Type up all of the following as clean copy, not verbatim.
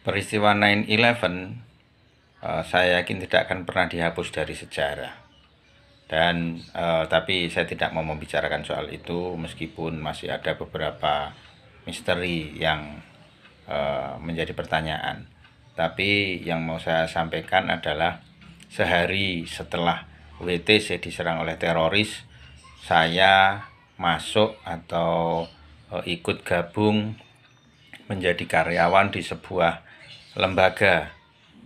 Peristiwa 9/11 saya yakin tidak akan pernah dihapus dari sejarah. Dan tapi saya tidak mau membicarakan soal itu meskipun masih ada beberapa misteri yang menjadi pertanyaan. Tapi yang mau saya sampaikan adalah sehari setelah WTC diserang oleh teroris, saya masuk atau ikut gabung menjadi karyawan di sebuah lembaga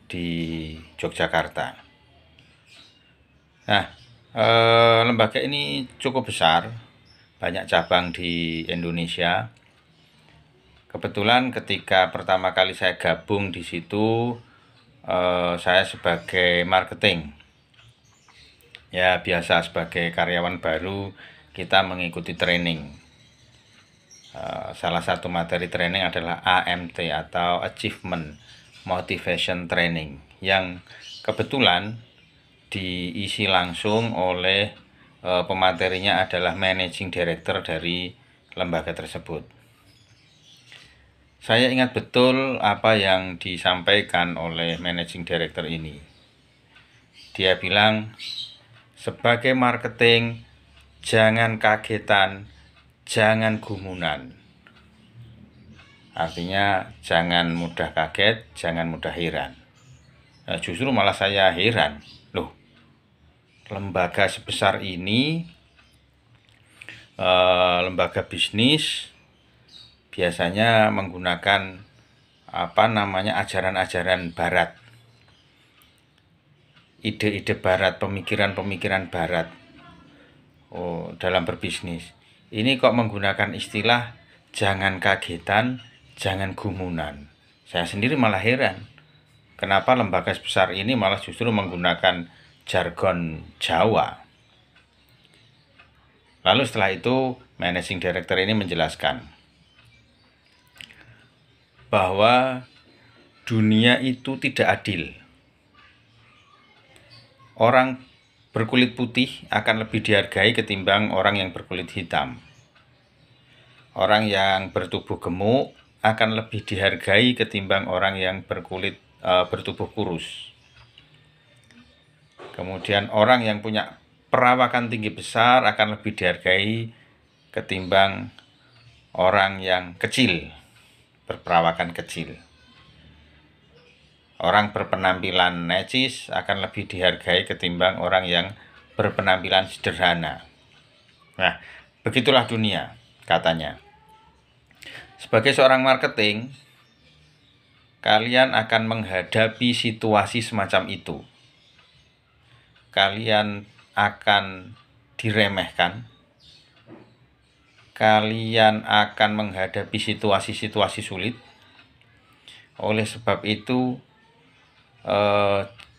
di Yogyakarta. Nah, lembaga ini cukup besar, banyak cabang di Indonesia. Kebetulan ketika pertama kali saya gabung di situ, saya sebagai marketing. Ya, biasa sebagai karyawan baru kita mengikuti training. Salah satu materi training adalah AMT atau Achievement Motivation Training, yang kebetulan diisi langsung oleh pematerinya adalah Managing Director dari lembaga tersebut. Saya ingat betul apa yang disampaikan oleh Managing Director ini. Dia bilang, sebagai marketing, jangan kagetan, jangan gumunan. Artinya jangan mudah kaget, jangan mudah heran. Nah, justru malah saya heran. Loh, lembaga sebesar ini, lembaga bisnis, biasanya menggunakan ajaran-ajaran barat, ide-ide barat, pemikiran-pemikiran barat dalam berbisnis. Ini kok menggunakan istilah jangan kagetan, jangan gumunan. Saya sendiri malah heran, kenapa lembaga sebesar ini malah justru menggunakan jargon Jawa. Lalu setelah itu Managing Director ini menjelaskan bahwa dunia itu tidak adil. Orang berkulit putih akan lebih dihargai ketimbang orang yang berkulit hitam. Orang yang bertubuh gemuk akan lebih dihargai ketimbang orang yang bertubuh kurus. Kemudian orang yang punya perawakan tinggi besar akan lebih dihargai ketimbang orang yang kecil, berperawakan kecil. Orang berpenampilan necis akan lebih dihargai ketimbang orang yang berpenampilan sederhana. Nah, begitulah dunia, katanya. Sebagai seorang marketing, kalian akan menghadapi situasi semacam itu. Kalian akan diremehkan. Kalian akan menghadapi situasi-situasi sulit. Oleh sebab itu,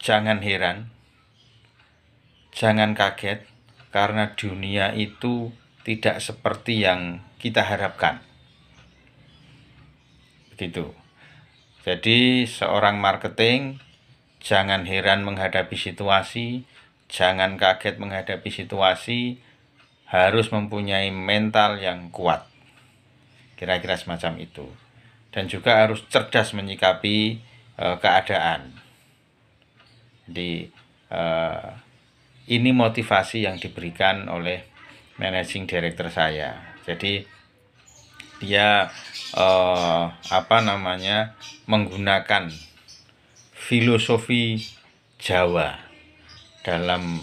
jangan heran, jangan kaget, karena dunia itu tidak seperti yang kita harapkan. Begitu. Jadi seorang marketing jangan heran menghadapi situasi, jangan kaget menghadapi situasi, harus mempunyai mental yang kuat. Kira-kira semacam itu. Dan juga harus cerdas menyikapi keadaan. Jadi ini motivasi yang diberikan oleh Managing Director saya. Jadi dia menggunakan filosofi Jawa dalam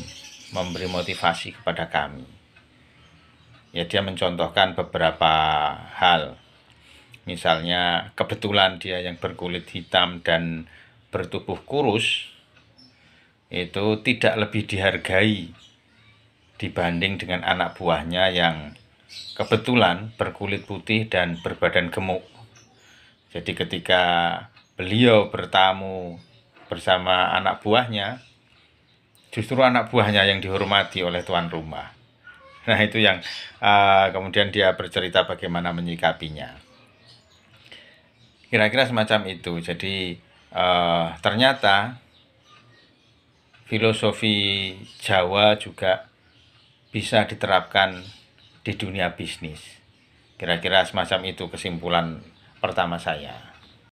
memberi motivasi kepada kami. Ya, dia mencontohkan beberapa hal. Misalnya kebetulan dia yang berkulit hitam dan bertubuh kurus itu tidak lebih dihargai dibanding dengan anak buahnya yang kebetulan berkulit putih dan berbadan gemuk. Jadi ketika beliau bertamu bersama anak buahnya, justru anak buahnya yang dihormati oleh tuan rumah. Nah, itu yang kemudian dia bercerita bagaimana menyikapinya. Kira-kira semacam itu. Jadi ternyata filosofi Jawa juga bisa diterapkan di dunia bisnis. Kira-kira semacam itu kesimpulan pertama saya.